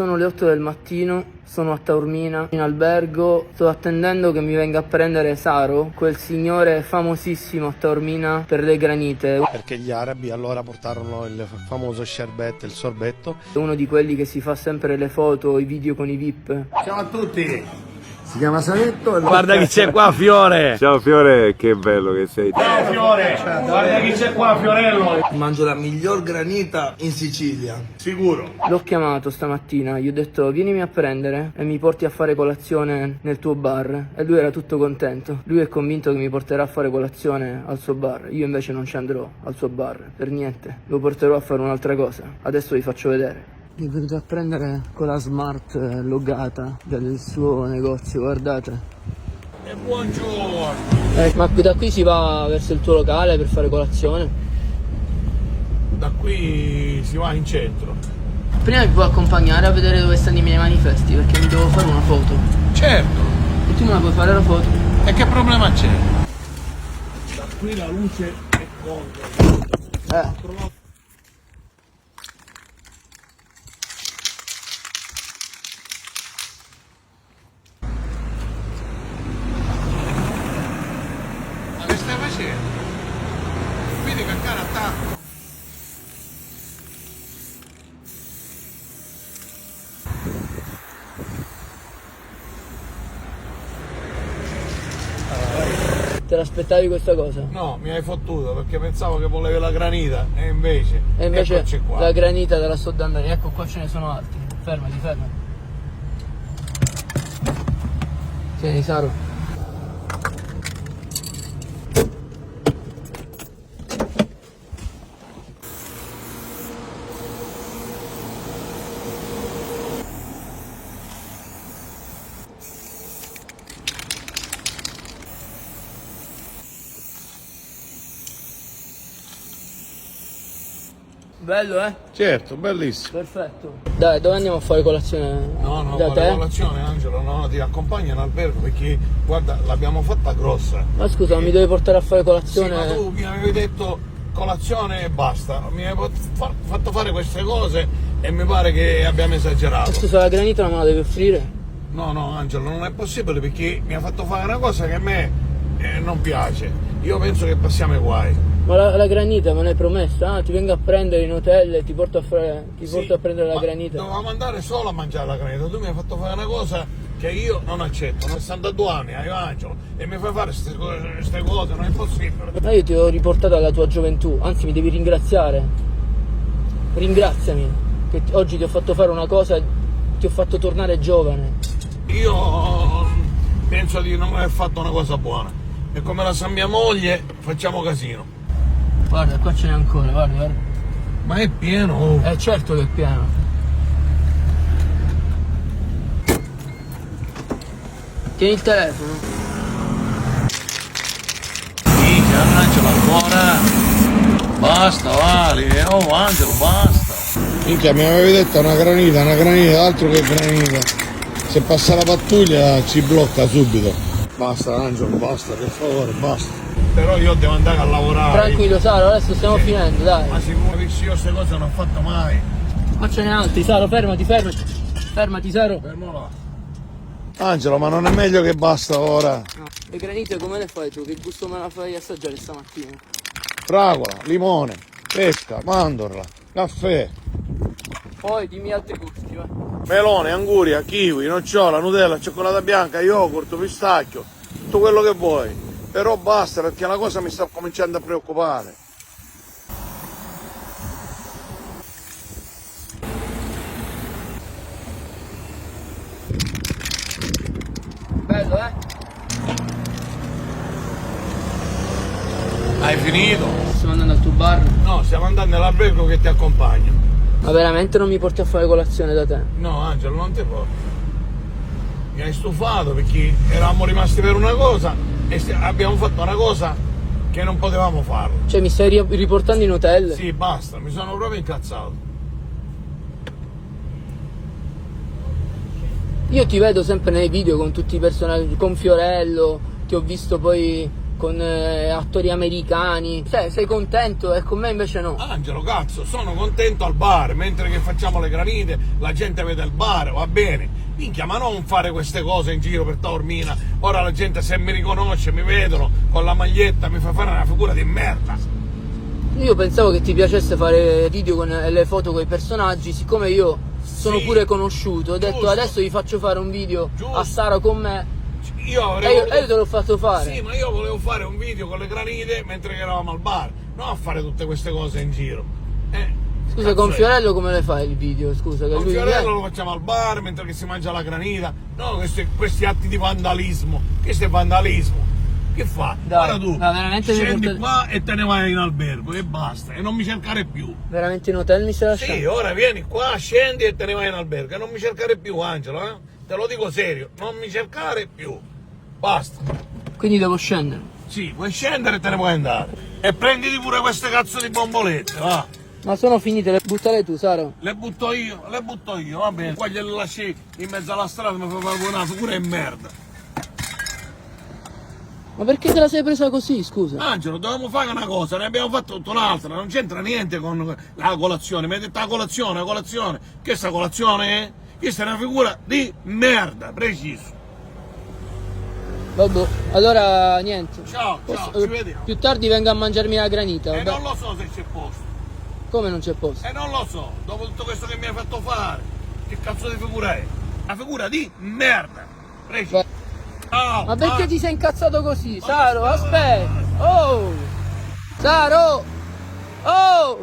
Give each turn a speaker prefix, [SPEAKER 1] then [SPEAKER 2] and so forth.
[SPEAKER 1] Sono le 8 del mattino, sono a Taormina, in albergo, sto attendendo che mi venga a prendere Saro, quel signore famosissimo a Taormina per le granite.
[SPEAKER 2] Perché gli arabi allora portarono il famoso sherbet, il sorbetto.
[SPEAKER 1] Uno di quelli che si fa sempre le foto, i video con i VIP.
[SPEAKER 2] Ciao a tutti!
[SPEAKER 3] Si chiama Saletto e
[SPEAKER 2] Guarda chi c'è qua, Fiore!
[SPEAKER 4] Ciao Fiore, che bello che sei.
[SPEAKER 2] Ciao Fiore! Guarda chi c'è qua, Fiorello!
[SPEAKER 3] mangio la miglior granita in Sicilia.
[SPEAKER 2] Sicuro!
[SPEAKER 1] L'ho chiamato stamattina, gli ho detto vienimi a prendere e mi porti a fare colazione nel tuo bar. E lui era tutto contento. Lui è convinto che mi porterà a fare colazione al suo bar. Io invece non ci andrò al suo bar, per niente. Lo porterò a fare un'altra cosa. Adesso vi faccio vedere. Mi è venuto a prendere con la smart logata del suo negozio, guardate.
[SPEAKER 2] E buongiorno!
[SPEAKER 1] Ma da qui si va verso il tuo locale per fare colazione?
[SPEAKER 2] Da qui si va in centro.
[SPEAKER 1] Prima mi puoi accompagnare a vedere dove stanno i miei manifesti, perché mi devo fare una foto.
[SPEAKER 2] Certo!
[SPEAKER 1] E tu me la puoi fare la foto?
[SPEAKER 2] E che problema c'è? Da qui la luce è contro. Ma che stai facendo? Vedi che cara attacco.
[SPEAKER 1] Te l'aspettavi questa cosa?
[SPEAKER 2] No, mi hai fottuto perché pensavo che volevi la granita e invece eccoci qua.
[SPEAKER 1] La granita te la sto dando, ecco qua ce ne sono altri. Fermati, fermati. Tieni Saro. Bello, eh?
[SPEAKER 2] Certo, bellissimo.
[SPEAKER 1] Perfetto. Dai, dove andiamo a fare colazione?
[SPEAKER 2] No,
[SPEAKER 1] Da
[SPEAKER 2] fare
[SPEAKER 1] te?
[SPEAKER 2] colazione Angelo, no, ti accompagno in albergo perché guarda, l'abbiamo fatta grossa.
[SPEAKER 1] Ma scusa, mi devi portare a fare
[SPEAKER 2] Sì,
[SPEAKER 1] colazione?
[SPEAKER 2] ma tu mi avevi detto colazione e basta, mi hai fatto fare queste cose e mi pare che abbiamo esagerato.
[SPEAKER 1] Scusa, la granita non me la devi offrire?
[SPEAKER 2] No, Angelo, non è possibile perché mi ha fatto fare una cosa che a me non piace. Io penso che passiamo ai guai.
[SPEAKER 1] Ma la granita me l'hai promessa? Ah, ti vengo a prendere in hotel e ti porto a prendere la
[SPEAKER 2] ma
[SPEAKER 1] granita.
[SPEAKER 2] dovevamo andare solo a mangiare la granita, tu mi hai fatto fare una cosa che io non accetto. 62 anni, Angelo, e mi fai fare queste cose, non è possibile.
[SPEAKER 1] Ma io ti ho riportato alla tua gioventù, anzi mi devi ringraziare. Ringraziami, che oggi ti ho fatto fare una cosa, ti ho fatto tornare giovane.
[SPEAKER 2] Io penso di non aver fatto una cosa buona. E come la sa mia moglie, facciamo casino.
[SPEAKER 1] Guarda, qua ce n'è ancora, guarda.
[SPEAKER 2] Ma è pieno, oh.
[SPEAKER 1] Certo che è pieno. Tieni il telefono.
[SPEAKER 2] Minchia, Angelo ancora. Basta, Vali, oh Angelo, basta. Minchia, mi avevi detto una granita, altro che granita. Se passa la pattuglia ci blocca subito. Basta Angelo, basta, per favore, basta. Però io devo andare a lavorare.
[SPEAKER 1] Tranquillo Saro, adesso stiamo finendo, dai.
[SPEAKER 2] Ma sicuro che io queste cose non ho fatto mai.
[SPEAKER 1] Ma ce n'è altri, Saro, fermati. Fermati, Saro.
[SPEAKER 2] Fermo là. Angelo, ma non è meglio che basta ora?
[SPEAKER 1] No. Le granite come le fai tu? Che gusto me la fai assaggiare stamattina?
[SPEAKER 2] Fragola, limone, pesca, mandorla, caffè,
[SPEAKER 1] Poi dimmi altri gusti, va.
[SPEAKER 2] melone, anguria, kiwi, nocciola, nutella, cioccolata bianca, yogurt, pistacchio, tutto quello che vuoi. Però basta perché la cosa mi sta cominciando a preoccupare.
[SPEAKER 1] Bello, eh?
[SPEAKER 2] Hai finito?
[SPEAKER 1] Stiamo andando al tuo bar?
[SPEAKER 2] No, stiamo andando all'albergo che ti accompagno.
[SPEAKER 1] Ma veramente non mi porti a fare colazione da te?
[SPEAKER 2] No, Angelo, non ti porto. Mi hai stufato perché eravamo rimasti per una cosa e abbiamo fatto una cosa che non potevamo farlo.
[SPEAKER 1] Cioè mi stai riportando in hotel?
[SPEAKER 2] Sì, basta, mi sono proprio incazzato.
[SPEAKER 1] Io ti vedo sempre nei video con tutti i personaggi, con Fiorello, ti ho visto poi con attori americani. Sei contento e con me invece no.
[SPEAKER 2] Angelo, cazzo, sono contento al bar, mentre che facciamo le granite, la gente vede il bar, va bene. Minchia, ma non fare queste cose in giro per Taormina. Ora la gente se mi riconosce, mi vedono con la maglietta, mi fa fare una figura di merda.
[SPEAKER 1] Io pensavo che ti piacesse fare video con le foto con i personaggi, siccome io sono
[SPEAKER 2] Sì,
[SPEAKER 1] pure conosciuto, ho detto
[SPEAKER 2] giusto.
[SPEAKER 1] adesso gli faccio fare un video
[SPEAKER 2] Giusto.
[SPEAKER 1] a Sara con me.
[SPEAKER 2] Io
[SPEAKER 1] E
[SPEAKER 2] avrei
[SPEAKER 1] io
[SPEAKER 2] voluto-
[SPEAKER 1] te l'ho fatto fare.
[SPEAKER 2] Sì, ma io volevo fare un video con le granite mentre che eravamo al bar, non a fare tutte queste cose in giro.
[SPEAKER 1] Scusa,
[SPEAKER 2] cazzo
[SPEAKER 1] con
[SPEAKER 2] è?
[SPEAKER 1] Fiorello come le fai il video? Scusa, che
[SPEAKER 2] Con
[SPEAKER 1] lui
[SPEAKER 2] Fiorello lo facciamo al bar mentre che si mangia la granita. No, questi atti di vandalismo. Questo è vandalismo. Che fa?
[SPEAKER 1] Dai,
[SPEAKER 2] Ora tu
[SPEAKER 1] ma veramente mi
[SPEAKER 2] scendi
[SPEAKER 1] portate-
[SPEAKER 2] qua e te ne vai in albergo e basta. E non mi cercare più.
[SPEAKER 1] veramente in hotel mi stai lasciando?
[SPEAKER 2] Sì, ora vieni qua, scendi e te ne vai in albergo. E non mi cercare più, Angelo, eh? Te lo dico serio, non mi cercare più. Basta.
[SPEAKER 1] Quindi devo scendere.
[SPEAKER 2] Sì, puoi scendere e te ne puoi andare. E prenditi pure queste cazzo di bombolette, va.
[SPEAKER 1] Ma sono finite, le buttare tu, Sara?
[SPEAKER 2] Le butto io, va bene. Poi gliele lasci in mezzo alla strada, mi fa fare una figura di merda.
[SPEAKER 1] Ma perché te la sei presa così, scusa?
[SPEAKER 2] Angelo, dovevamo fare una cosa, ne abbiamo fatto tutta un'altra, non c'entra niente con la colazione. Mi hai detto la colazione. Che sta colazione è? Questa è una figura di merda, preciso.
[SPEAKER 1] Vabbè, allora niente.
[SPEAKER 2] Ciao, ci vediamo.
[SPEAKER 1] Più tardi vengo a mangiarmi la granita,
[SPEAKER 2] E
[SPEAKER 1] vabbè.
[SPEAKER 2] non lo so se c'è posto.
[SPEAKER 1] Come non c'è posto?
[SPEAKER 2] E non lo so, dopo tutto questo che mi hai fatto fare, che cazzo di figura è? Una figura di merda, preciso.
[SPEAKER 1] Va-
[SPEAKER 2] Ciao,
[SPEAKER 1] Ma perché ti sei incazzato così? Saro, aspetta! Oh! Saro! Oh!